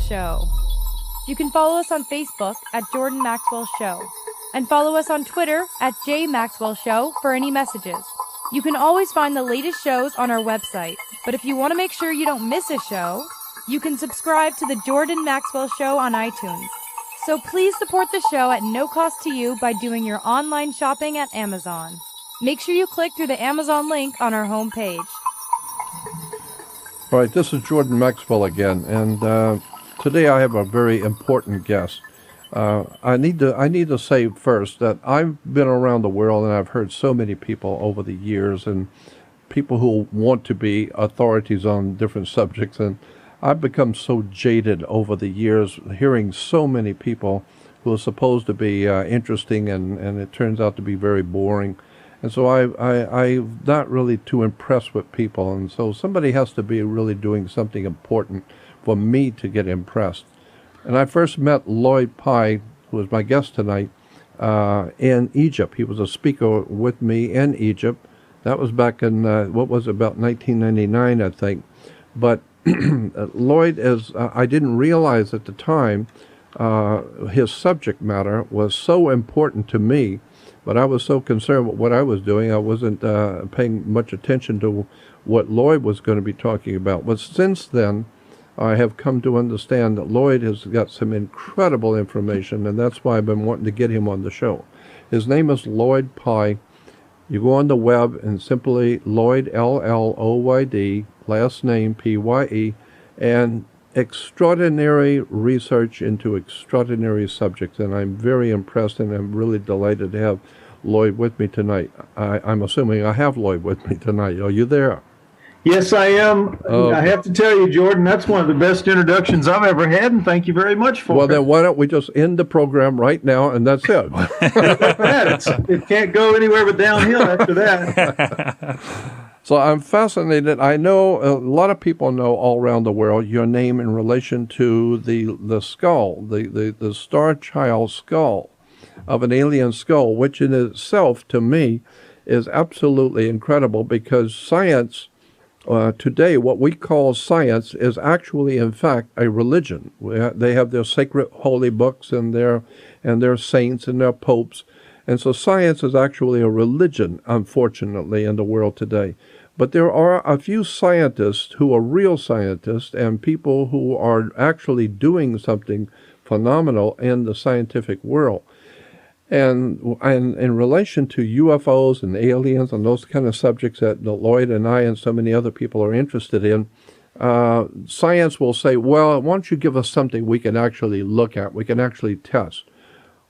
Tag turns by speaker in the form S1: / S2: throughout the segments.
S1: Show. You can follow us on Facebook at Jordan Maxwell Show, and follow us on Twitter at JMaxwellShow for any messages. You can always find the latest shows on our website, but if you want to make sure you don't miss a show, you can subscribe to the Jordan Maxwell Show on iTunes. So please support the show at no cost to you by doing your online shopping at Amazon. Make sure you click through the Amazon link on our homepage.
S2: All right, this is Jordan Maxwell again, and today I have a very important guest. I need to say first that I've been around the world and I've heard so many people over the years, and people who want to be authorities on different subjects, and I've become so jaded over the years hearing so many people who are supposed to be interesting, and it turns out to be very boring. And so I'm not really too impressed with people, and so somebody has to be really doing something important for me to get impressed. And I first met Lloyd Pye, who is my guest tonight, in Egypt. He was a speaker with me in Egypt. That was back in, about 1999, I think. But Lloyd I didn't realize at the time, his subject matter was so important to me, but I was so concerned with what I was doing, I wasn't paying much attention to what Lloyd was going to be talking about. But since then, I have come to understand that Lloyd has got some incredible information, and that's why I've been wanting to get him on the show. His name is Lloyd Pye. You go on the web and simply Lloyd, L-L-O-Y-D, last name P-Y-E, and extraordinary research into extraordinary subjects, and I'm very impressed, and I'm really delighted to have Lloyd with me tonight. I'm assuming I have Lloyd with me tonight. Are you there?
S3: Yes, I am. I have to tell you, Jordan, that's one of the best introductions I've ever had, and thank you very much for it.
S2: Well, then why don't we just end the program right now, and that's it.
S3: It can't go anywhere but downhill after that.
S2: So I'm fascinated. I know a lot of people know all around the world your name in relation to the skull, the Star Child skull of an alien skull, which in itself, to me, is absolutely incredible, because science, today, what we call science is actually, in fact, a religion. They have their sacred holy books and their saints and their popes. And so science is actually a religion, unfortunately, in the world today. But there are a few scientists who are real scientists and people who are actually doing something phenomenal in the scientific world. And in relation to UFOs and aliens and those kind of subjects that Lloyd and I and so many other people are interested in, science will say, well, why don't you give us something we can actually look at, we can actually test.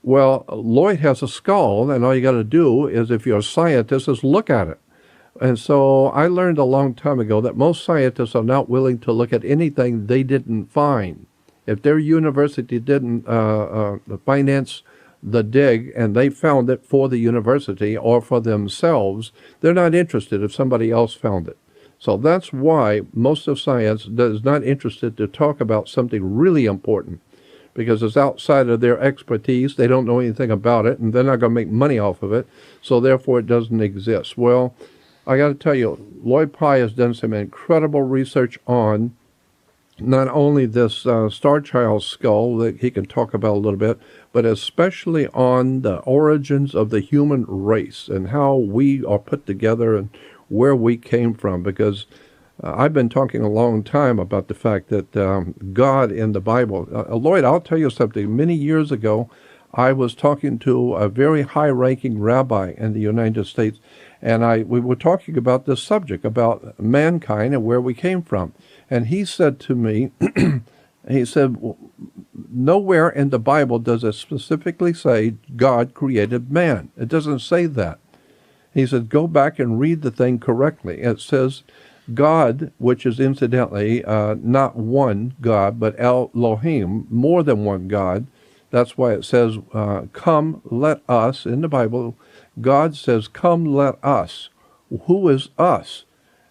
S2: Well, Lloyd has a skull, and all you got to do is, if you're a scientist, is look at it. And so I learned a long time ago that most scientists are not willing to look at anything they didn't find. If their university didn't finance the dig and they found it for the university or for themselves, they're not interested if somebody else found it. So that's why most of science is not interested to talk about something really important, because it's outside of their expertise. They don't know anything about it, and they're not going to make money off of it, so therefore it doesn't exist. Well, I got to tell you, Lloyd Pye has done some incredible research on not only this Star Child skull that he can talk about a little bit, but especially on the origins of the human race and how we are put together and where we came from. Because I've been talking a long time about the fact that God in the Bible, Lloyd, I'll tell you something. Many years ago, I was talking to a very high-ranking rabbi in the United States, and we were talking about this subject, about mankind and where we came from. And he said to me, he said, nowhere in the Bible does it specifically say God created man. It doesn't say that. He said, go back and read the thing correctly. It says God, which is incidentally not one God, but Elohim, more than one God. That's why it says, come, let us. In the Bible, God says, come, let us. Who is us?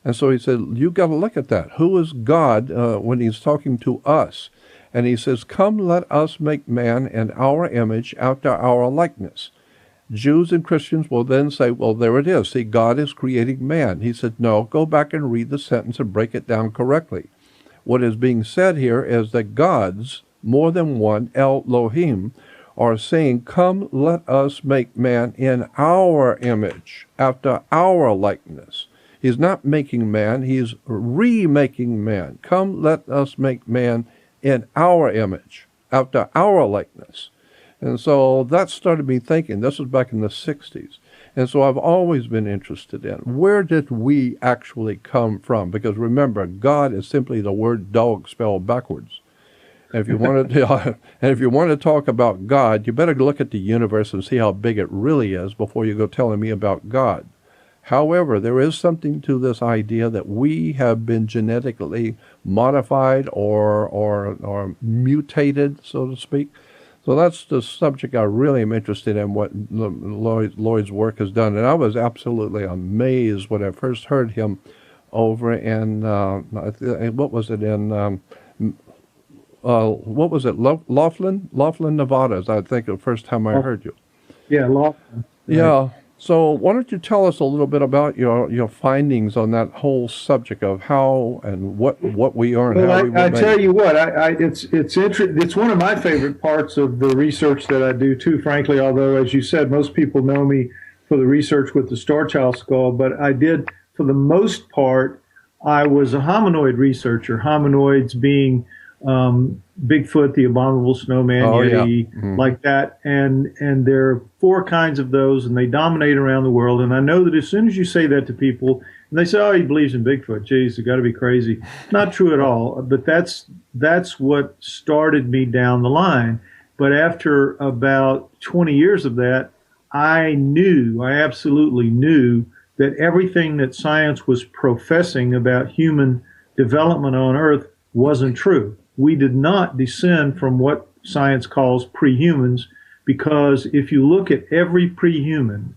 S2: And so he said, you got to look at that. Who is God when he's talking to us? And he says, come, let us make man in our image, after our likeness. Jews and Christians will then say, well, there it is. See, God is creating man. He said, no, go back and read the sentence and break it down correctly. what is being said here is that gods, more than one, Elohim, are saying, come, let us make man in our image, after our likeness. He's not making man, he's remaking man. Come, let us make man in our image, after our likeness. And so that started me thinking. This was back in the 60s. And so I've always been interested in, where did we actually come from? Because remember, God is simply the word dog spelled backwards. And if you want to talk about God, you better look at the universe and see how big it really is before you go telling me about God. However, there is something to this idea that we have been genetically modified or mutated, so to speak. So that's the subject I really am interested in, what Lloyd's work has done. And I was absolutely amazed when I first heard him over in, what was it, Laughlin, Nevada, I think the first time I heard you.
S3: Yeah, Laughlin.
S2: Yeah. So why don't you tell us a little bit about your findings on that whole subject of how and what we are and
S3: well,
S2: how we were
S3: I
S2: made.
S3: tell you what, it's one of my favorite parts of the research that I do too, frankly, although, as you said, most people know me for the research with the Star Child skull, but I did, for the most part, I was a hominoid researcher, hominoids being Bigfoot, the abominable snowman, Yeti, like that. And there are 4 kinds of those, and they dominate around the world. And I know that as soon as you say that to people, and they say, oh, he believes in Bigfoot. Geez, you got to be crazy. Not true at all. But that's what started me down the line. But after about 20 years of that, I absolutely knew that everything that science was professing about human development on Earth wasn't true. We did not descend from what science calls prehumans, because if you look at every prehuman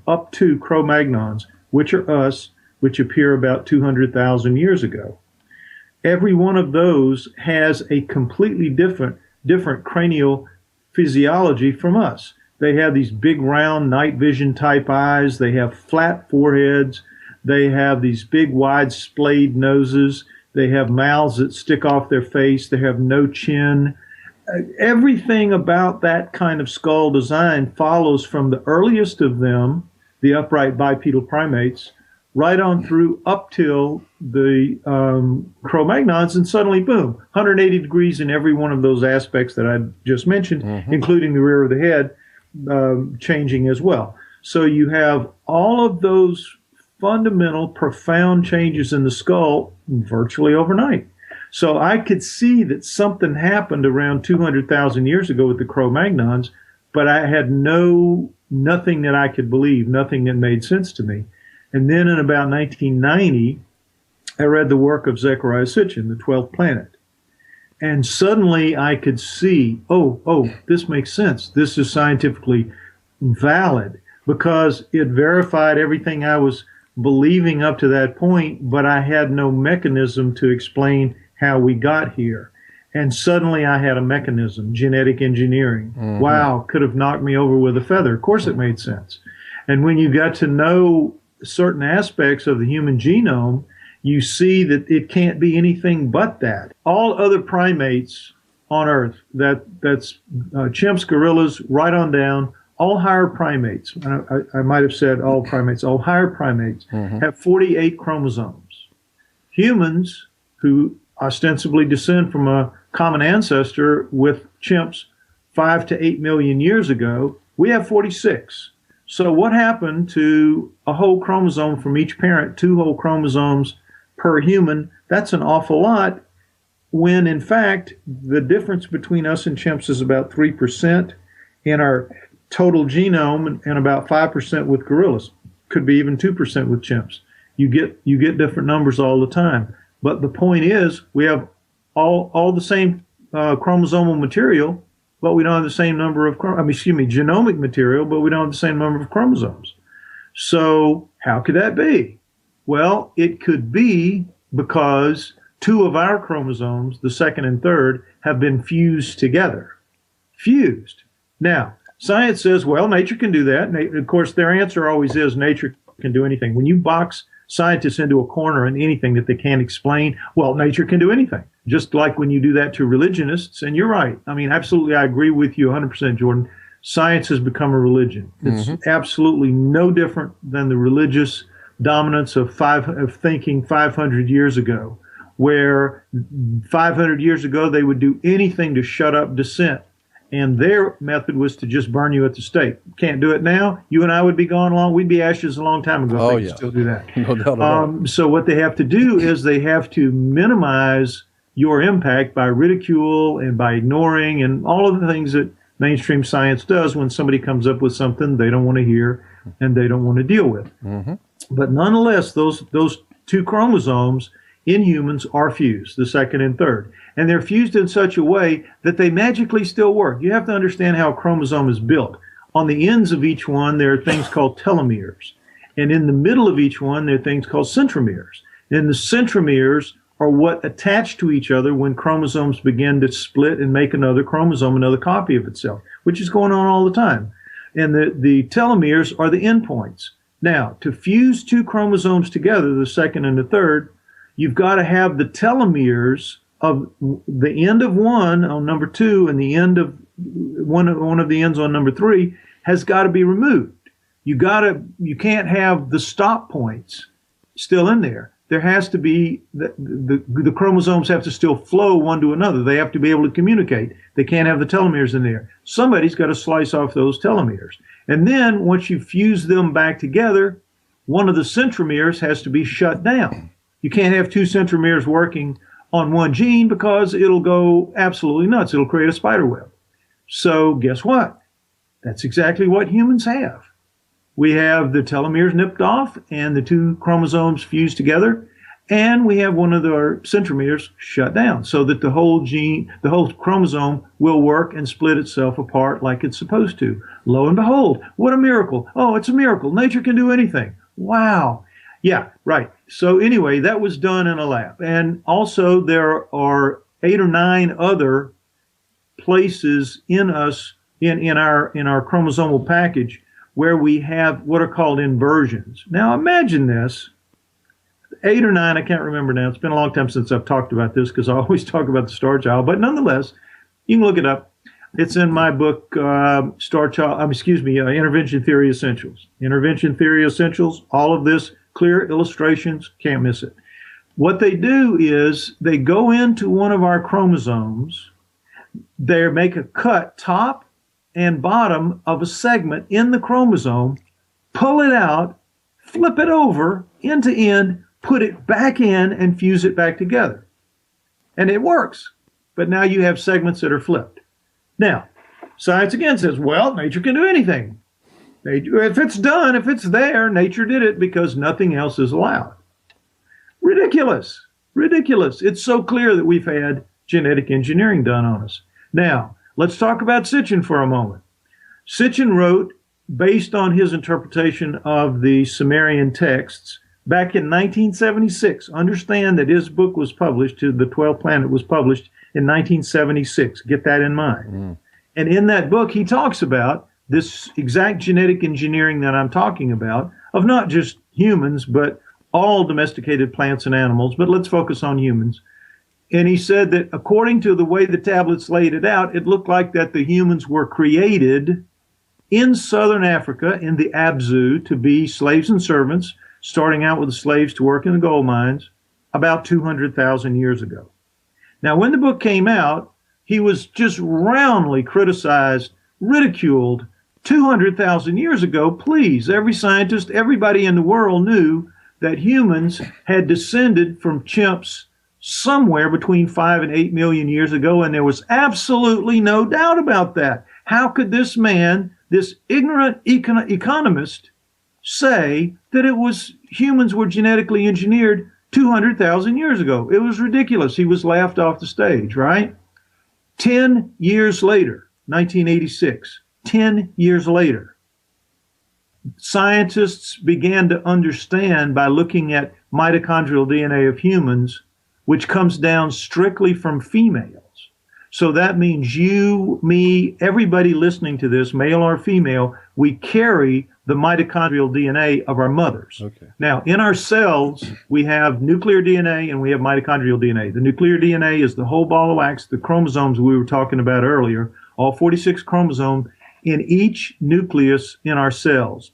S3: up to Cro-Magnons, which are us, which appear about 200,000 years ago, every one of those has a completely different cranial physiology from us. They have these big round night vision type eyes. They have flat foreheads. They have these big wide splayed noses. They have mouths that stick off their face. They have no chin. Everything about that kind of skull design follows from the earliest of them, the upright bipedal primates, right on through up till the Cro-Magnons, and suddenly, boom, 180 degrees in every one of those aspects that I just mentioned, including the rear of the head, changing as well. So you have all of those fundamental, profound changes in the skull virtually overnight. So I could see that something happened around 200,000 years ago with the Cro-Magnons, but I had nothing that I could believe, nothing that made sense to me. And then in about 1990, I read the work of Zecharia Sitchin, The 12th Planet. And suddenly I could see, oh, this makes sense. This is scientifically valid, because it verified everything I was believing up to that point, but I had no mechanism to explain how we got here. And suddenly I had a mechanism, genetic engineering. Wow, could have knocked me over with a feather. Of course it made sense. And when you got to know certain aspects of the human genome, you see that it can't be anything but that. All other primates on Earth, that's chimps, gorillas, right on down, all higher primates, I might have said all primates, all higher primates have 48 chromosomes. Humans, who ostensibly descend from a common ancestor with chimps 5 to 8 million years ago, we have 46. So what happened to a whole chromosome from each parent, 2 whole chromosomes per human? That's an awful lot, when in fact the difference between us and chimps is about 3% in our total genome, and about 5% with gorillas. Could be even 2% with chimps. You get different numbers all the time. But the point is, we have all the same chromosomal material, but we don't have the same number of genomic material, but we don't have the same number of chromosomes. So how could that be? Well, it could be because 2 of our chromosomes, the second and third, have been fused together. Fused. Now, science says, well, nature can do that. Of course, their answer always is nature can do anything. When you box scientists into a corner and anything that they can't explain. Well, nature can do anything, just like when you do that to religionists. And you're right. I mean, absolutely, I agree with you 100%, Jordan. Science has become a religion. It's absolutely no different than the religious dominance of thinking 500 years ago, where 500 years ago they would do anything to shut up dissent. And their method was to just burn you at the stake. Can't do it now. You and I would be gone long. We'd be ashes a long time ago.
S2: Oh,
S3: if they
S2: yeah.
S3: could still do that.
S2: No doubt about it.
S3: So what they have to do is they have to minimize your impact by ridicule and by ignoring and all of the things that mainstream science does when somebody comes up with something they don't want to hear and they don't want to deal with. But nonetheless, those two chromosomes in humans are fused, the second and third. And they're fused in such a way that they magically still work. You have to understand how a chromosome is built. On the ends of each one, there are things called telomeres. And in the middle of each one, there are things called centromeres. And the centromeres are what attach to each other when chromosomes begin to split and make another chromosome, another copy of itself, which is going on all the time. And the telomeres are the endpoints. Now, to fuse two chromosomes together, the second and the third, you've got to have the telomeres of the end of one on number 2 and the end of one of the ends on number 3 has got to be removed. You can't have the stop points still in there. There has to be the chromosomes have to still flow one to another. They have to be able to communicate. They can't have the telomeres in there. Somebody's got to slice off those telomeres. And then once you fuse them back together, one of the centromeres has to be shut down. You can't have two centromeres working on one gene because it'll go absolutely nuts. It'll create a spider web. So guess what? That's exactly what humans have. We have the telomeres nipped off and the two chromosomes fused together, and we have one of our centromeres shut down so that the whole chromosome will work and split itself apart like it's supposed to. Lo and behold, what a miracle. Oh, it's a miracle. Nature can do anything. Wow. Yeah, right. So anyway, that was done in a lab. And also there are 8 or 9 other places in us, in our chromosomal package, where we have what are called inversions. Now imagine this, 8 or 9, I can't remember now. It's been a long time since I've talked about this because I always talk about the star child, but nonetheless, you can look it up. It's in my book, Intervention Theory Essentials. Intervention Theory Essentials, all of this, clear illustrations, can't miss it. What they do is they go into one of our chromosomes, they make a cut top and bottom of a segment in the chromosome, pull it out, flip it over end to end, put it back in, and fuse it back together. And it works. But now you have segments that are flipped. Now, science again says, well, nature can do anything. If it's done, if it's there, nature did it because nothing else is allowed. Ridiculous. Ridiculous. It's so clear that we've had genetic engineering done on us. Now, let's talk about Sitchin for a moment. Sitchin wrote, based on his interpretation of the Sumerian texts, back in 1976. Understand that his book was published, to the 12th Planet was published in 1976. Get that in mind. And in that book, he talks about this exact genetic engineering that I'm talking about, of not just humans, but all domesticated plants and animals. But let's focus on humans. And he said that according to the way the tablets laid it out, it looked like that the humans were created in southern Africa, in the Abzu, to be slaves and servants, starting out with the slaves to work in the gold mines about 200,000 years ago. Now, when the book came out, he was just roundly criticized, ridiculed. 200,000 years ago, please, every scientist, everybody in the world knew that humans had descended from chimps somewhere between 5 and 8 million years ago, and there was absolutely no doubt about that. How could this man, this ignorant economist, say that humans were genetically engineered 200,000 years ago? It was ridiculous. He was laughed off the stage, right? 10 years later, 1986, 10 years later, scientists began to understand by looking at mitochondrial DNA of humans, which comes down strictly from females. So that means you, me, everybody listening to this, male or female, we carry the mitochondrial DNA of our mothers.
S2: Okay.
S3: Now, in our cells, we have nuclear DNA and we have mitochondrial DNA. The nuclear DNA is the whole ball of wax, the chromosomes we were talking about earlier, all 46 chromosomes in each nucleus in our cells.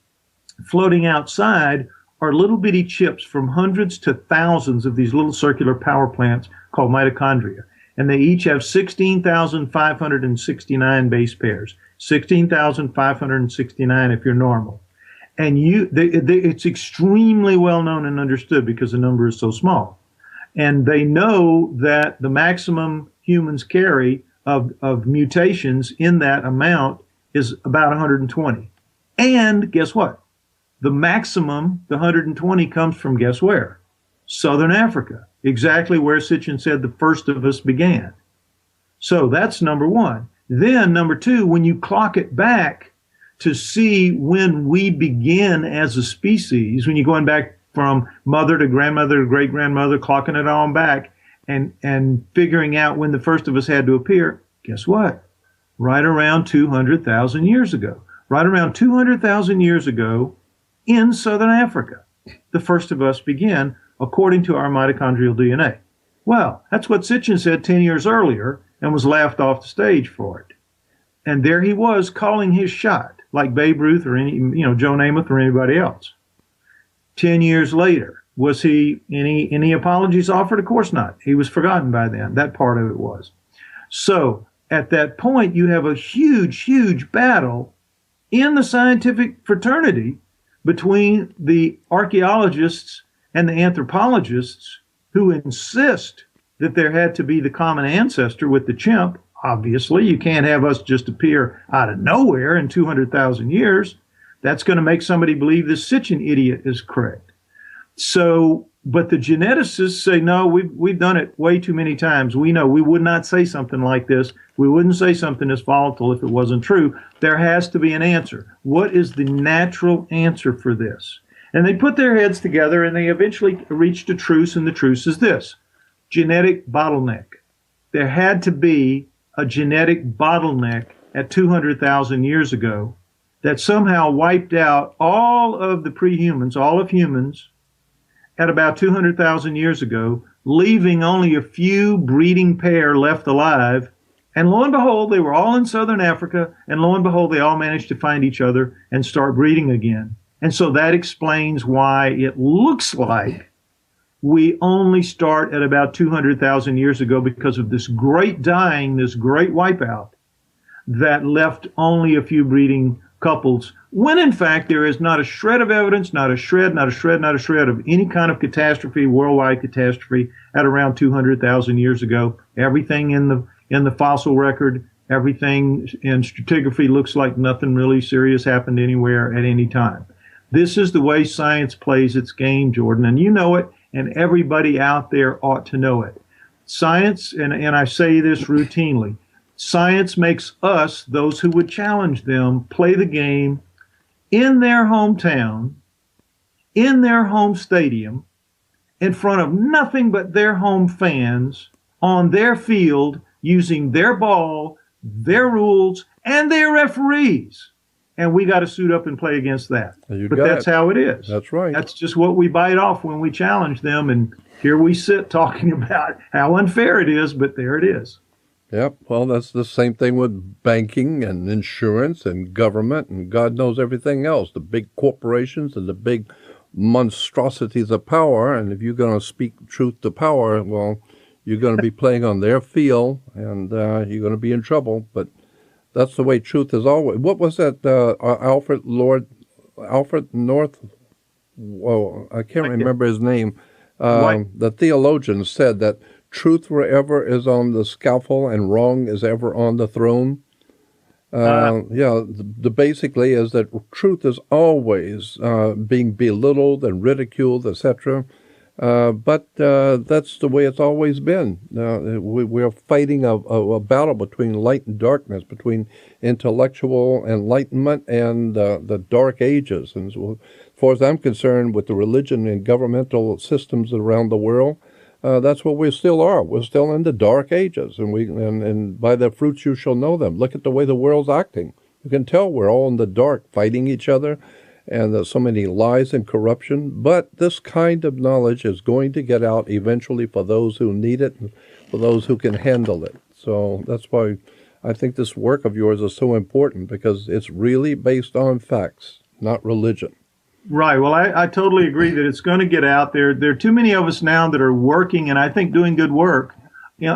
S3: Floating outside are little bitty chips from hundreds to thousands of these little circular power plants called mitochondria. And they each have 16,569 base pairs. 16,569 if you're normal. And it's extremely well known and understood because the number is so small. And they know that the maximum humans carry of mutations in that amount is about 120. And guess what? The maximum, the 120, comes from guess where? Southern Africa, exactly where Sitchin said the first of us began. So that's number one. Then number two, when you clock it back to see when we begin as a species, when you're going back from mother to grandmother to great-grandmother, clocking it on back and figuring out when the first of us had to appear, guess what? Right around 200,000 years ago. Right around 200,000 years ago in Southern Africa, the first of us began, according to our mitochondrial DNA. Well, that's what Sitchin said 10 years earlier and was laughed off the stage for it. And there he was calling his shot, like Babe Ruth or Joe Namath or anybody else. 10 years later, was he any apologies offered? Of course not. He was forgotten by then. That part of it was. So at that point, you have a huge, huge battle in the scientific fraternity between the archaeologists and the anthropologists who insist that there had to be the common ancestor with the chimp. Obviously, you can't have us just appear out of nowhere in 200,000 years. That's going to make somebody believe this Sitchin idiot is correct. So, but the geneticists say, no, we've done it way too many times. We know we would not say something like this. We wouldn't say something this volatile if it wasn't true. There has to be an answer. What is the natural answer for this? And they put their heads together and they eventually reached a truce, and the truce is this: genetic bottleneck. There had to be a genetic bottleneck at 200,000 years ago that somehow wiped out all of the pre-humans, all of humans, at about 200,000 years ago, leaving only a few breeding pair left alive. And lo and behold, they were all in Southern Africa, and lo and behold, they all managed to find each other and start breeding again. And so that explains why it looks like we only start at about 200,000 years ago, because of this great dying, this great wipeout that left only a few breeding couples, when in fact there is not a shred of evidence, not a shred of any kind of catastrophe, worldwide catastrophe at around 200,000 years ago. Everything in the fossil record, everything in stratigraphy looks like nothing really serious happened anywhere at any time. This is the way science plays its game, Jordan, and you know it, and everybody out there ought to know it. Science, and I say this routinely, science makes us, those who would challenge them, play the game in their hometown, in their home stadium, in front of nothing but their home fans, on their field, using their ball, their rules, and their referees. And we got to suit up and play against that. But that's how it is.
S2: That's right.
S3: That's just what we bite off when we challenge them. And here we sit talking about how unfair it is, but there it is.
S2: Yep. Well, that's the same thing with banking and insurance and government and God knows everything else. The big corporations and the big monstrosities of power. And if you're going to speak truth to power, well, you're going to be playing on their field, and you're going to be in trouble. But that's the way truth is always. What was that? Alfred North. Whoa, I can't remember his name. The theologian said that truth forever is on the scaffold and wrong is ever on the throne. The basically is that truth is always being belittled and ridiculed, etc. But that's the way it's always been. We're fighting a battle between light and darkness, between intellectual enlightenment and the dark ages. And so, as far as I'm concerned, with the religion and governmental systems around the world, that's what we still are. We're still in the dark ages, and by their fruits you shall know them. Look at the way the world's acting. You can tell we're all in the dark, fighting each other. and there's so many lies and corruption. But this kind of knowledge is going to get out eventually for those who need it and for those who can handle it. So that's why I think this work of yours is so important, because it's really based on facts, not religion.
S3: Right. Well, I totally agree that it's going to get out there. There are too many of us now that are working, and I think doing good work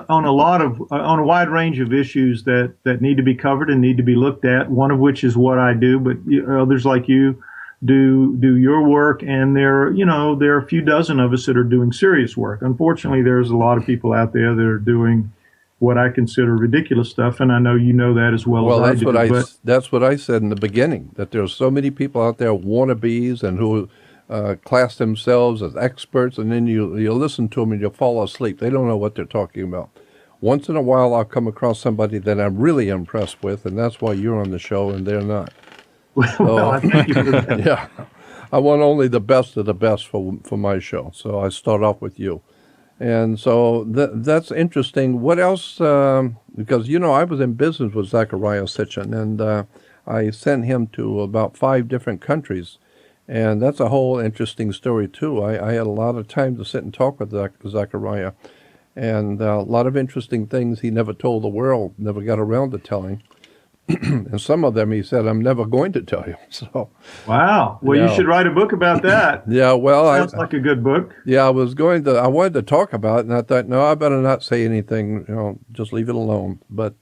S3: on a wide range of issues that need to be covered and need to be looked at. One of which is what I do, but others like you do your work, and there are a few dozen of us that are doing serious work. Unfortunately, there's a lot of people out there that are doing what I consider ridiculous stuff, and I know you know that as well as I do.
S2: That's what I said in the beginning, that there's so many people out there, wannabes, and who class themselves as experts, and then you listen to them and you fall asleep. They don't know what they're talking about. Once in a while, I'll come across somebody that I'm really impressed with, and that's why you're on the show and they're not.
S3: Well, I thank you for that.
S2: Yeah, I want only the best of the best for my show, so I start off with you. And so that's interesting. What else? Because, I was in business with Zachariah Sitchin, and I sent him to about 5 different countries. And that's a whole interesting story, too. I had a lot of time to sit and talk with Zachariah, and a lot of interesting things he never told the world, never got around to telling. And some of them he said, I'm never going to tell you. So,
S3: wow. Well, you should write a book about that.
S2: Yeah, well,
S3: sounds like a good book.
S2: Yeah, I wanted to talk about it, and I thought, no, I better not say anything, just leave it alone. But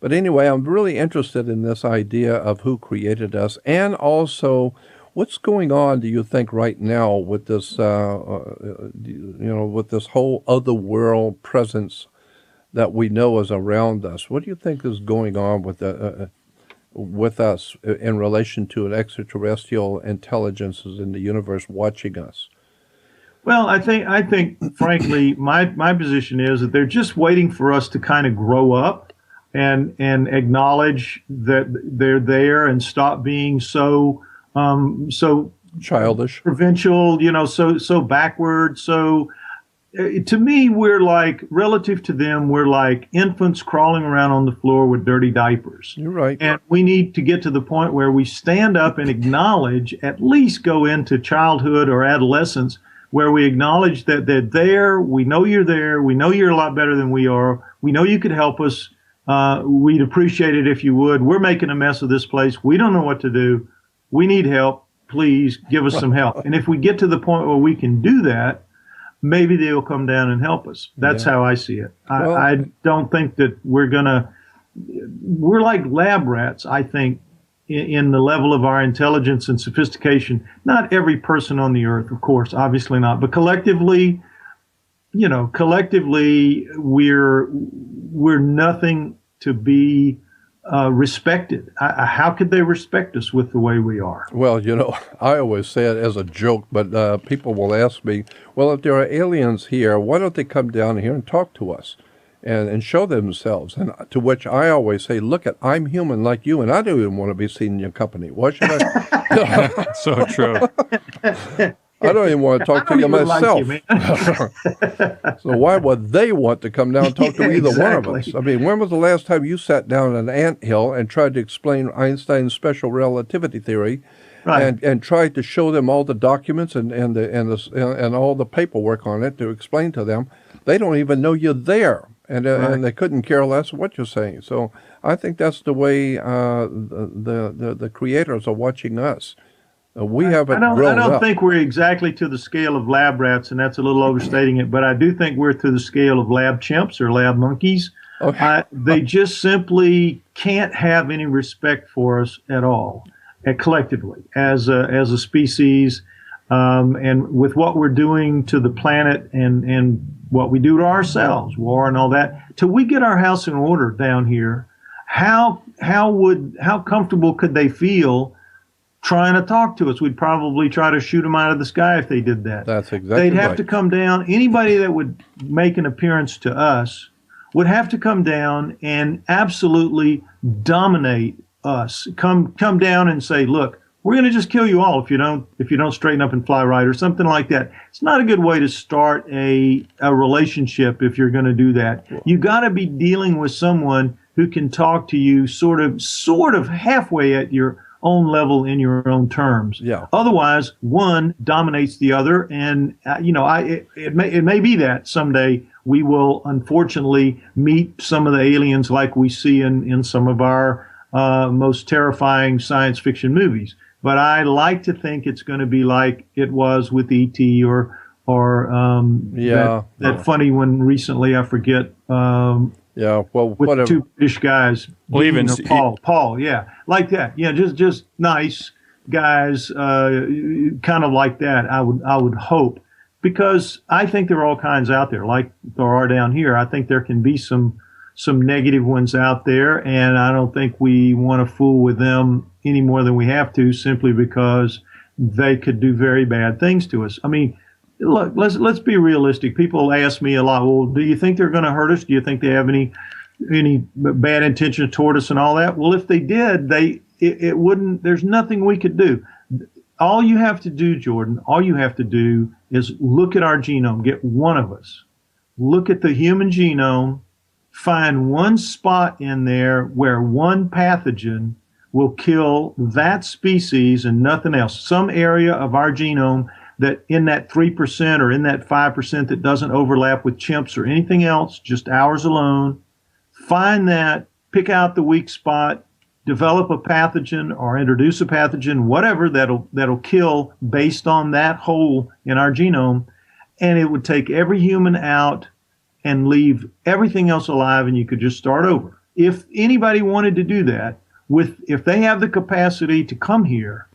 S2: anyway, I'm really interested in this idea of who created us, and also what's going on, do you think, right now with this, with this whole other world presence that we know is around us? What do you think is going on with us in relation to an extraterrestrial intelligences in the universe watching us?
S3: Well, I think, frankly, my position is that they're just waiting for us to kind of grow up and acknowledge that they're there and stop being so
S2: childish,
S3: provincial, so backward, so. To me, we're like, relative to them, we're like infants crawling around on the floor with dirty diapers.
S2: You're right.
S3: And we need to get to the point where we stand up and acknowledge, at least go into childhood or adolescence, where we acknowledge that they're there. We know you're there. We know you're a lot better than we are. We know you could help us. We'd appreciate it if you would. We're making a mess of this place. We don't know what to do. We need help. Please give us some help. And if we get to the point where we can do that, maybe they'll come down and help us. That's how I see it. I don't think that we're like lab rats, I think, in the level of our intelligence and sophistication. Not every person on the earth, of course, obviously not, but collectively, we're nothing to be respected. How could they respect us with the way we are?
S2: Well, I always say it as a joke, but people will ask me, well, if there are aliens here, why don't they come down here and talk to us and show themselves? And to which I always say, look, I'm human like you, and I don't even want to be seen in your company. Why should I?
S4: So true.
S2: I don't even want to talk to you myself.
S3: Like you,
S2: So why would they want to come down and talk to either one of us? I mean, when was the last time you sat down at an anthill and tried to explain Einstein's special relativity theory, right, and tried to show them all the documents and all the paperwork on it to explain to them? They don't even know you're there, and they couldn't care less what you're saying. So I think that's the way the creators are watching us. We haven't grown up. I don't
S3: think we're exactly to the scale of lab rats, and that's a little overstating it, but I do think we're to the scale of lab chimps or lab monkeys. Okay. They just simply can't have any respect for us at all, collectively, as a species, and with what we're doing to the planet and what we do to ourselves, war and all that. Till we get our house in order down here, how comfortable could they feel trying to talk to us? We'd probably try to shoot them out of the sky if they did that.
S2: That's exactly
S3: They'd have to come down. Anybody that would make an appearance to us would have to come down and absolutely dominate us. Come down and say, look, we're going to just kill you all if you don't straighten up and fly right, or something like that. It's not a good way to start a relationship if you're going to do that. You got to be dealing with someone who can talk to you sort of halfway at your own level in your own terms.
S2: Yeah.
S3: Otherwise, one dominates the other, and it may be that someday we will unfortunately meet some of the aliens like we see in some of our most terrifying science fiction movies. But I like to think it's going to be like it was with E.T. or that funny one recently, I forget. With
S2: whatever.
S3: two British guys.
S4: Well, even
S3: Paul, yeah, like that. Yeah, just nice guys, kind of like that. I would hope, because I think there are all kinds out there, like there are down here. I think there can be some negative ones out there, and I don't think we want to fool with them any more than we have to, simply because they could do very bad things to us. I mean, look, let's be realistic. People ask me a lot, well, do you think they're going to hurt us? Do you think they have any bad intentions toward us and all that? Well, if they did, it wouldn't, there's nothing we could do. All you have to do, Jordan, is look at our genome, get one of us, look at the human genome, find one spot in there where one pathogen will kill that species and nothing else. Some area of our genome that in that 3% or in that 5% that doesn't overlap with chimps or anything else, just ours alone. Find that, pick out the weak spot, develop a pathogen or introduce a pathogen, whatever, that'll kill based on that hole in our genome. And it would take every human out and leave everything else alive, and you could just start over. If anybody wanted to do that, if they have the capacity to come here,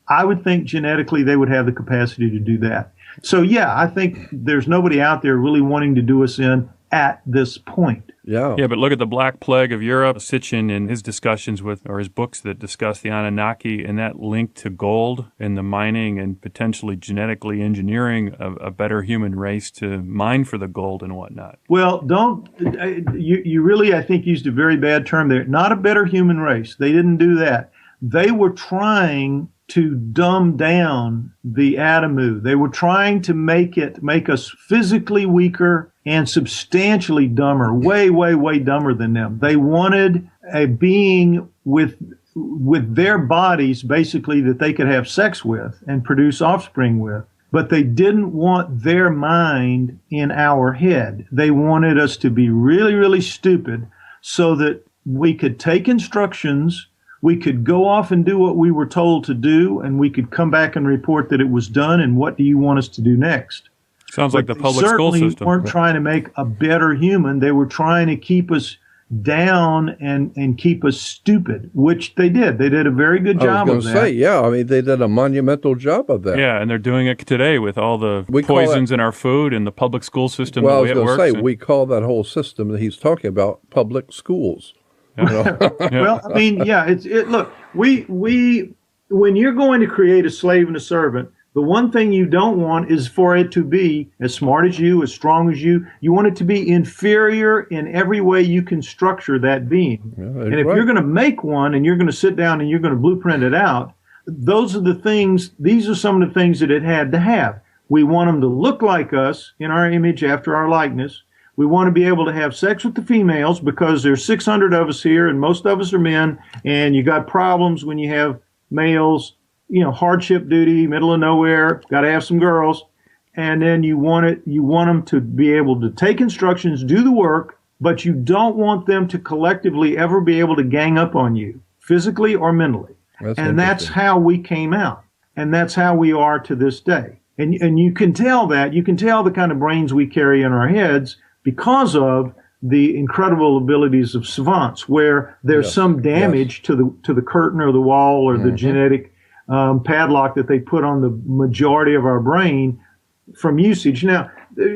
S3: I would think genetically they would have the capacity to do that. So, yeah, I think there's nobody out there really wanting to do us in at this point.
S2: Yeah.
S4: Yeah, but look at the Black Plague of Europe. Sitchin in his discussions or his books that discuss the Anunnaki and that link to gold and the mining and potentially genetically engineering a better human race to mine for the gold and whatnot.
S3: Well, you really, I think, used a very bad term there. Not a better human race. They didn't do that. They were trying to dumb down the Adamu. They were trying to make us physically weaker and substantially dumber, way, way, way dumber than them. They wanted a being with their bodies, basically, that they could have sex with and produce offspring with. But they didn't want their mind in our head. They wanted us to be really, really stupid so that we could take instructions, we could go off and do what we were told to do, and we could come back and report that it was done, and what do you want us to do next?
S4: Sounds like the public school system. They certainly weren't
S3: trying to make a better human. They were trying to keep us down and keep us stupid, which they did. They did a very good job of that.
S2: I was going to say, yeah, I mean, they did a monumental job of that.
S4: Yeah, and they're doing it today with all the poisons in our food and the public school system.
S2: Well, I was going to say, we call that whole system that he's talking about public schools.
S4: Yeah.
S3: Well, I mean, yeah, look, when you're going to create a slave and a servant, the one thing you don't want is for it to be as smart as you, as strong as you. You want it to be inferior in every way you can structure that being. Yeah, and if you're going to make one and you're going to sit down and you're going to blueprint it out, these are some of the things that it had to have. We want them to look like us in our image after our likeness. We want to be able to have sex with the females because there's 600 of us here and most of us are men, and you got problems when you have males, hardship duty, middle of nowhere, got to have some girls. And then you want them to be able to take instructions, do the work, but you don't want them to collectively ever be able to gang up on you, physically or mentally. That's how we came out. And that's how we are to this day. And you can tell the kind of brains we carry in our heads because of the incredible abilities of savants, where there's some damage to the curtain or the wall or the genetic padlock that they put on the majority of our brain from usage. Now,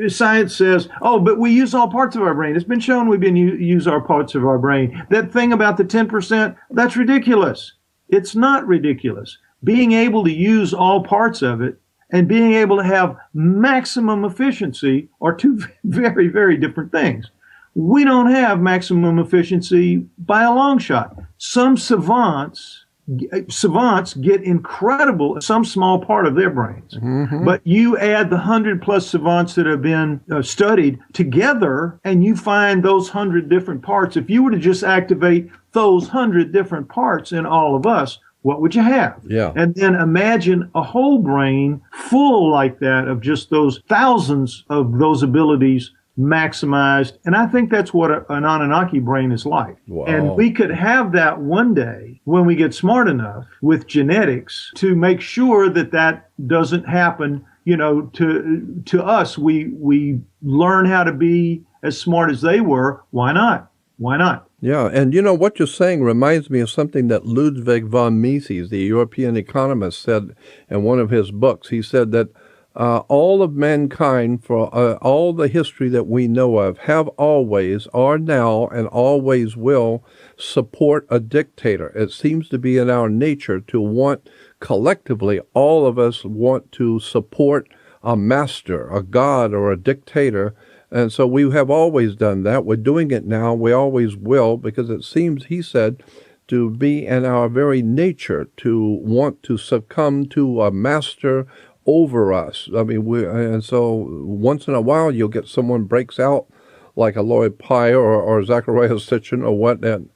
S3: science says, but we use all parts of our brain. It's been shown we've been use our parts of our brain. That thing about the 10%, that's ridiculous. It's not ridiculous. Being able to use all parts of it and being able to have maximum efficiency are two very, very different things. We don't have maximum efficiency by a long shot. Some savants get incredible, some small part of their brains. Mm-hmm. But you add the 100+ savants that have been studied together, and you find those 100 different parts. If you were to just activate those 100 different parts in all of us, what would you have?
S2: Yeah.
S3: And then imagine a whole brain full like that of just those thousands of those abilities maximized. And I think that's what an Anunnaki brain is like.
S2: Wow.
S3: And we could have that one day when we get smart enough with genetics to make sure that that doesn't happen. You know, to us, we learn how to be as smart as they were. Why not? Why not?
S2: Yeah, and you know, what you're saying reminds me of something that Ludwig von Mises, the European economist, said in one of his books. He said that all of mankind, for all the history that we know of, have always, are now, and always will support a dictator. It seems to be in our nature to want, collectively, all of us want to support a master, a god, or a dictator. And so we have always done that. We're doing it now. We always will, because it seems, he said, to be in our very nature to want to succumb to a master over us. I mean, and so once in a while you'll get someone breaks out like a Lloyd Pye or Zachariah Sitchin or what, and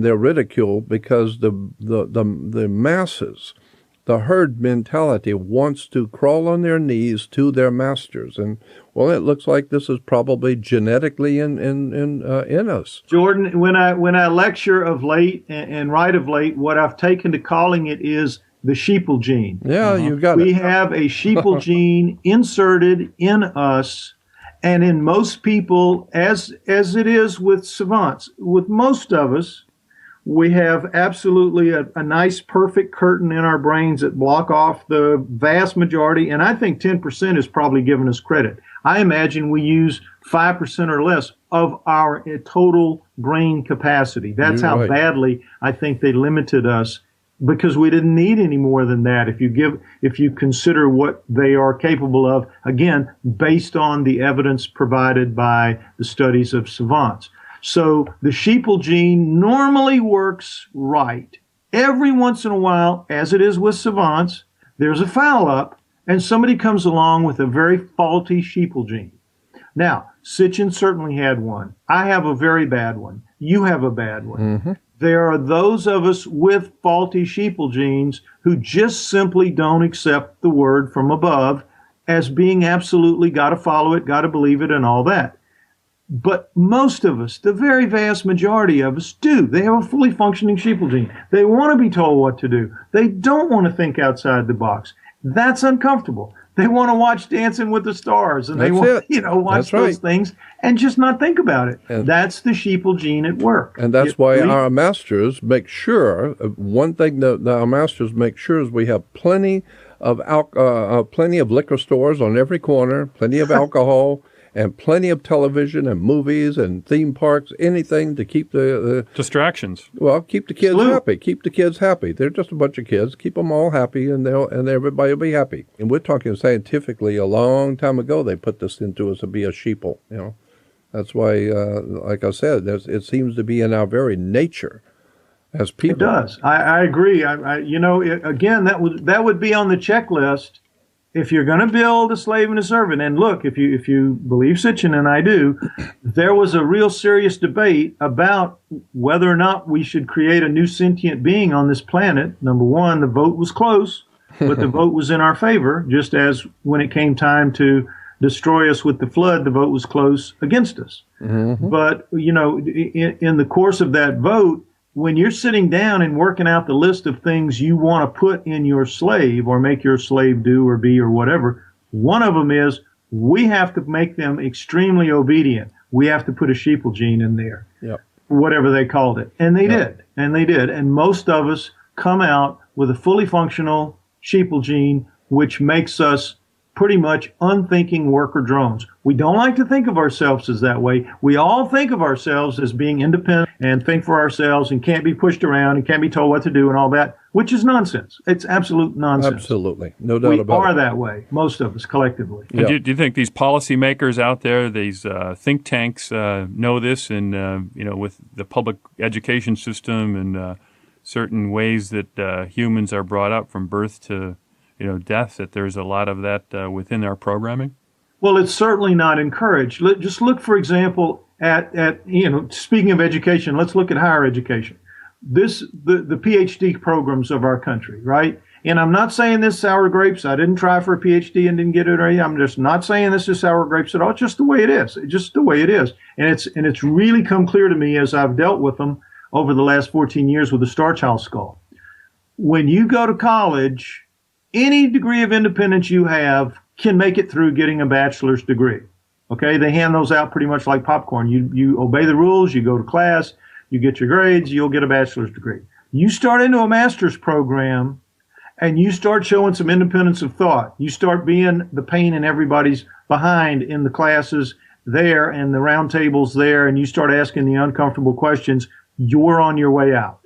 S2: they're ridiculed because the masses, the herd mentality, wants to crawl on their knees to their masters. And well, it looks like this is probably genetically in us.
S3: Jordan, when I lecture of late and write of late, what I've taken to calling it is the sheeple gene.
S2: Yeah, you got it.
S3: We have a sheeple gene inserted in us, and in most people, as it is with savants, with most of us, we have absolutely a nice, perfect curtain in our brains that block off the vast majority, and I think 10% is probably giving us credit. I imagine we use 5% or less of our total brain capacity. That's how badly I think they limited us, because we didn't need any more than that. If you consider what they are capable of, again, based on the evidence provided by the studies of savants. So the sheeple gene normally works right. Every once in a while, as it is with savants, there's a foul up, and somebody comes along with a very faulty sheeple gene. Now, Sitchin certainly had one. I have a very bad one. You have a bad one. Mm-hmm. There are those of us with faulty sheeple genes who just simply don't accept the word from above as being absolutely got to follow it, got to believe it, and all that. But most of us, the very vast majority of us, do. They have a fully functioning sheeple gene. They want to be told what to do. They don't want to think outside the box. That's uncomfortable. They want to watch Dancing with the Stars, and they want watch those things and just not think about it. And that's the sheeple gene at work.
S2: And that's why our masters make sure, one thing that our masters make sure is we have plenty of liquor stores on every corner, plenty of alcohol, and plenty of television and movies and theme parks, anything to keep the
S4: distractions.
S2: Well, keep the kids happy. Keep the kids happy. They're just a bunch of kids. Keep them all happy, and everybody will be happy. And we're talking scientifically. A long time ago, they put this into us to be a sheeple. You know, that's why, like I said, it seems to be in our very nature as people.
S3: It does. I agree. Again, that would be on the checklist. If you're going to build a slave and a servant, and look, if you believe Sitchin, and I do, there was a real serious debate about whether or not we should create a new sentient being on this planet. Number one, the vote was close, but the vote was in our favor, just as when it came time to destroy us with the flood, the vote was close against us. Mm-hmm. But, in the course of that vote, when you're sitting down and working out the list of things you want to put in your slave or make your slave do or be or whatever, one of them is we have to make them extremely obedient. We have to put a sheeple gene in there, whatever they called it. And they did. And they did. And most of us come out with a fully functional sheeple gene, which makes us pretty much unthinking worker drones. We don't like to think of ourselves as that way. We all think of ourselves as being independent and think for ourselves and can't be pushed around and can't be told what to do and all that, which is nonsense. It's absolute nonsense.
S2: Absolutely. No doubt about it.
S3: We are that way, most of us collectively.
S4: Yeah. Do you think these policymakers out there, these think tanks know this, and, with the public education system and certain ways that humans are brought up from birth to death, that there's a lot of that within our programming?
S3: Well, it's certainly not encouraged. Just look, for example, at speaking of education, let's look at higher education. the PhD programs of our country, right? And I'm not saying this sour grapes. I didn't try for a PhD and didn't get it. I'm just not saying this is sour grapes at all. It's just the way it is. It's just the way it is. And it's really come clear to me as I've dealt with them over the last 14 years with the Star Child skull. When you go to college, any degree of independence you have can make it through getting a bachelor's degree. Okay, they hand those out pretty much like popcorn. You obey the rules, you go to class, you get your grades, you'll get a bachelor's degree. You start into a master's program, and you start showing some independence of thought. You start being the pain in everybody's behind in the classes there and the round tables there, and you start asking the uncomfortable questions, you're on your way out.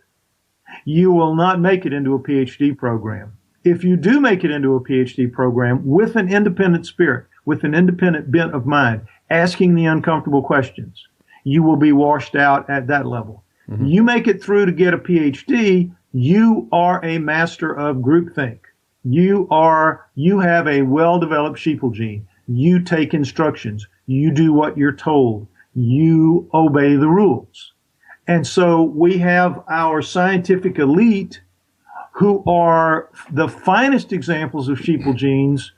S3: You will not make it into a PhD program. If you do make it into a PhD program with an independent spirit, with an independent bent of mind, asking the uncomfortable questions, you will be washed out at that level. Mm-hmm. You make it through to get a PhD, you are a master of groupthink. You have a well-developed sheeple gene. You take instructions. You do what you're told. You obey the rules. And so we have our scientific elite who are the finest examples of sheeple genes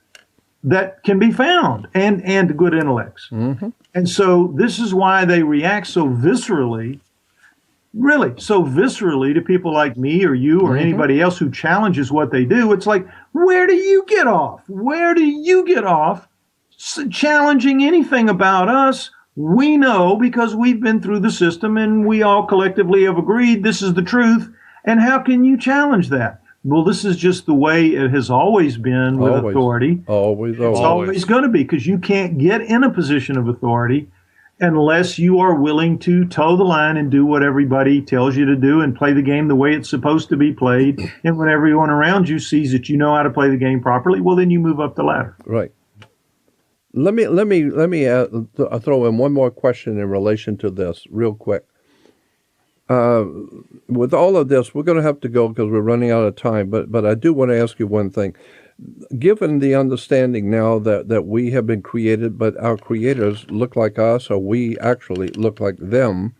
S3: that can be found, and good intellects. Mm-hmm. And so this is why they react so viscerally, really so viscerally to people like me or you or anybody else who challenges what they do. It's like, where do you get off? Where do you get off challenging anything about us? We know because we've been through the system and we all collectively have agreed this is the truth. And how can you challenge that? Well, this is just the way it has always been with authority. It's always going to be, because you can't get in a position of authority unless you are willing to toe the line and do what everybody tells you to do and play the game the way it's supposed to be played. And when everyone around you sees that you know how to play the game properly, well, then you move up the ladder.
S2: Right. Let me throw in one more question in relation to this real quick. With all of this, we're going to have to go because we're running out of time. But I do want to ask you one thing. Given the understanding now that we have been created, but our creators look like us, or we actually look like them,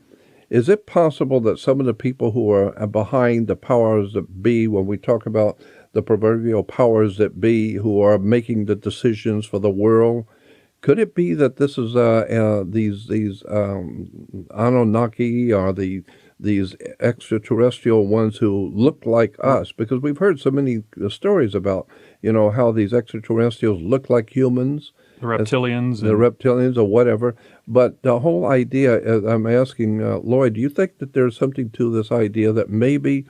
S2: is it possible that some of the people who are behind the powers that be, when we talk about the proverbial powers that be, who are making the decisions for the world, could it be that this is these Anunnaki or these extraterrestrial ones who look like us? Because we've heard so many stories about, how these extraterrestrials look like humans.
S4: The reptilians.
S2: The reptilians or whatever. But the whole idea, I'm asking Lloyd, do you think that there's something to this idea that maybe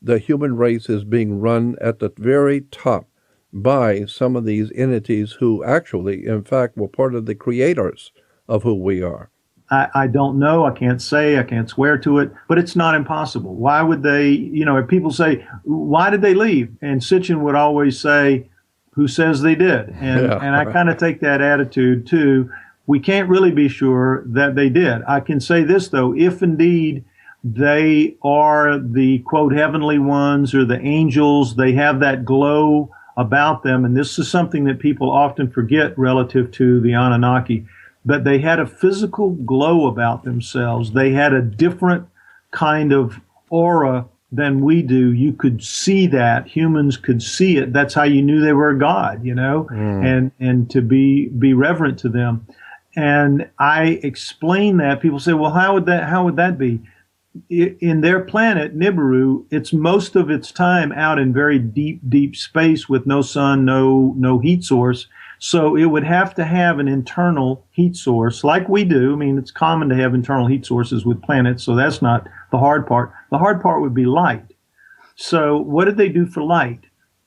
S2: the human race is being run at the very top by some of these entities who actually, in fact, were part of the creators of who we are?
S3: I don't know. I can't say. I can't swear to it. But it's not impossible. Why would they, if people say, why did they leave? And Sitchin would always say, who says they did? And I kind of take that attitude, too. We can't really be sure that they did. I can say this, though. If indeed they are the, quote, heavenly ones or the angels, they have that glow about them. And this is something that people often forget relative to the Anunnaki. But they had a physical glow about themselves. They had a different kind of aura than we do. You could see that. Humans could see it. That's how you knew they were a god, and to be reverent to them. And I explain that. People say, well, how would that be? In their planet, Nibiru, it's most of its time out in very deep, deep space with no sun, no heat source. So it would have to have an internal heat source like we do. I mean, it's common to have internal heat sources with planets, so that's not the hard part. The hard part would be light. So what did they do for light?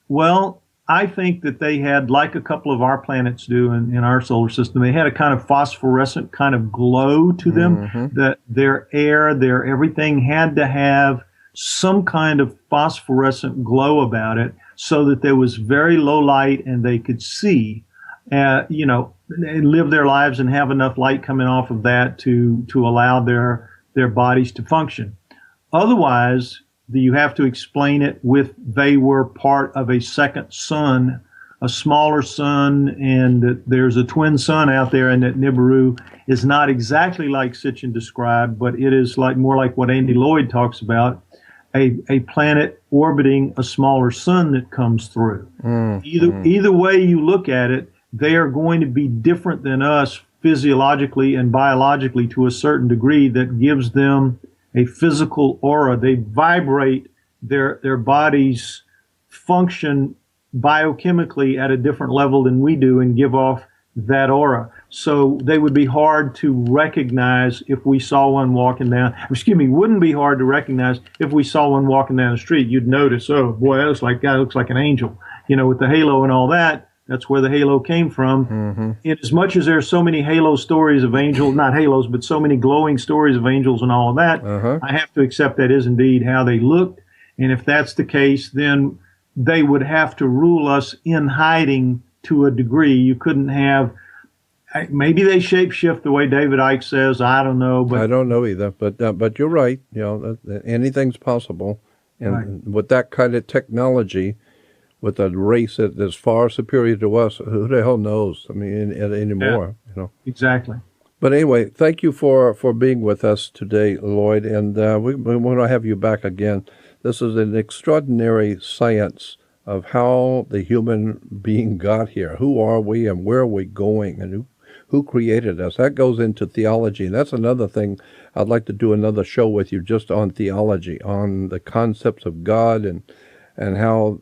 S3: Well, I think that they had, like a couple of our planets do in our solar system, they had a kind of phosphorescent kind of glow to them. Mm-hmm. That their air, their everything had to have some kind of phosphorescent glow about it so that there was very low light and they could see. Live their lives and have enough light coming off of that to allow their bodies to function. Otherwise, you have to explain it with they were part of a second sun, a smaller sun, and there's a twin sun out there, and that Nibiru is not exactly like Sitchin described, but it is more like what Andy Lloyd talks about a planet orbiting a smaller sun that comes through. Either way you look at it, they are going to be different than us physiologically and biologically to a certain degree that gives them a physical aura. They vibrate, their bodies function biochemically at a different level than we do and give off that aura. So they would be hard to recognize if we saw one walking down. Wouldn't be hard to recognize if we saw one walking down the street. You'd notice, oh boy, that guy looks like an angel. With the halo and all that. That's where the halo came from. In as much as there are so many halo stories of angels, not halos, but so many glowing stories of angels and all of that, I have to accept that is indeed how they looked. And if that's the case, then they would have to rule us in hiding to a degree. You couldn't have, maybe they shapeshift the way David Icke says. I don't know. But
S2: I don't know either. But you're right. Anything's possible. And with that kind of technology, with a race that is far superior to us, who the hell knows? Anymore.
S3: Exactly.
S2: But anyway, thank you for being with us today, Lloyd, and we want to have you back again. This is an extraordinary science of how the human being got here. Who are we and where are we going, and who created us? That goes into theology, and that's another thing. I'd like to do another show with you just on theology, on the concepts of God and how,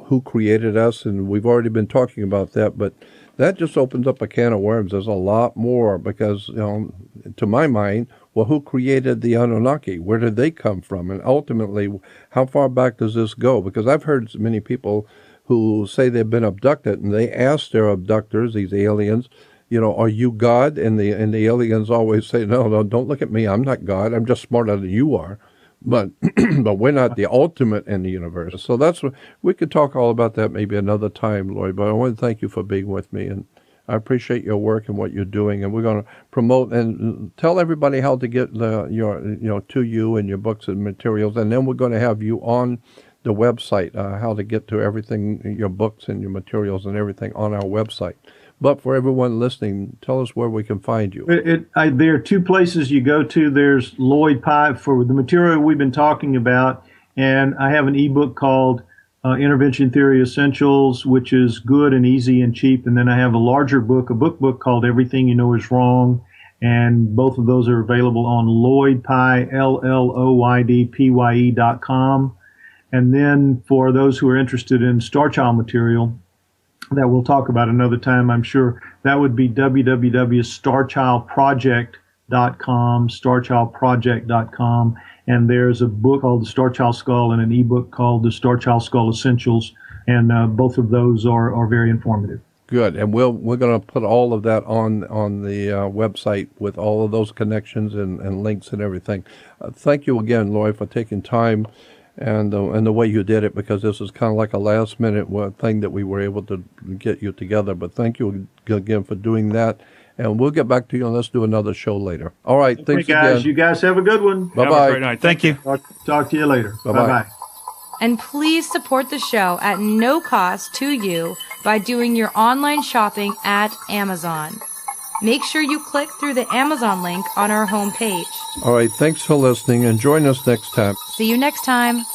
S2: who created us, and we've already been talking about that, but that just opens up a can of worms. There's a lot more because, to my mind, well, who created the Anunnaki? Where did they come from? And ultimately, how far back does this go? Because I've heard many people who say they've been abducted, and they ask their abductors, these aliens, are you God? And the aliens always say, no, don't look at me. I'm not God. I'm just smarter than you are. But but we're not the ultimate in the universe. So that's what we could talk all about that maybe another time, Lloyd. But I want to thank you for being with me, and I appreciate your work and what you're doing. And we're going to promote and tell everybody how to get to you and your books and materials. And then we're going to have you on the website, how to get to everything, your books and your materials and everything on our website. But for everyone listening, tell us where we can find you.
S3: There are two places you go to. There's Lloyd Pye for the material we've been talking about, and I have an ebook called Intervention Theory Essentials, which is good and easy and cheap. And then I have a larger book, a book called Everything You Know Is Wrong, and both of those are available on Lloyd Pye, LLOYDPYE.com. And then for those who are interested in Star Child material, that we'll talk about another time, I'm sure, that would be www.starchildproject.com, and there's a book called The Star Child Skull and an ebook called The Star Child Skull Essentials, and both of those are very informative.
S2: Good, and we're going to put all of that on the website with all of those connections and links and everything. Thank you again, Lloyd, for taking time and the way you did it, because this is kind of like a last-minute thing that we were able to get you together. But thank you again for doing that, and we'll get back to you, and let's do another show later. All right, thanks
S3: guys.
S2: again.
S3: You guys have a good one.
S2: Bye-bye.
S4: Have a great night. Thank you.
S3: Talk to you later.
S2: Bye-bye.
S3: Bye-bye.
S1: And please support the show at no cost to you by doing your online shopping at Amazon. Make sure you click through the Amazon link on our homepage.
S2: All right, thanks for listening, and join us next time.
S1: See you next time.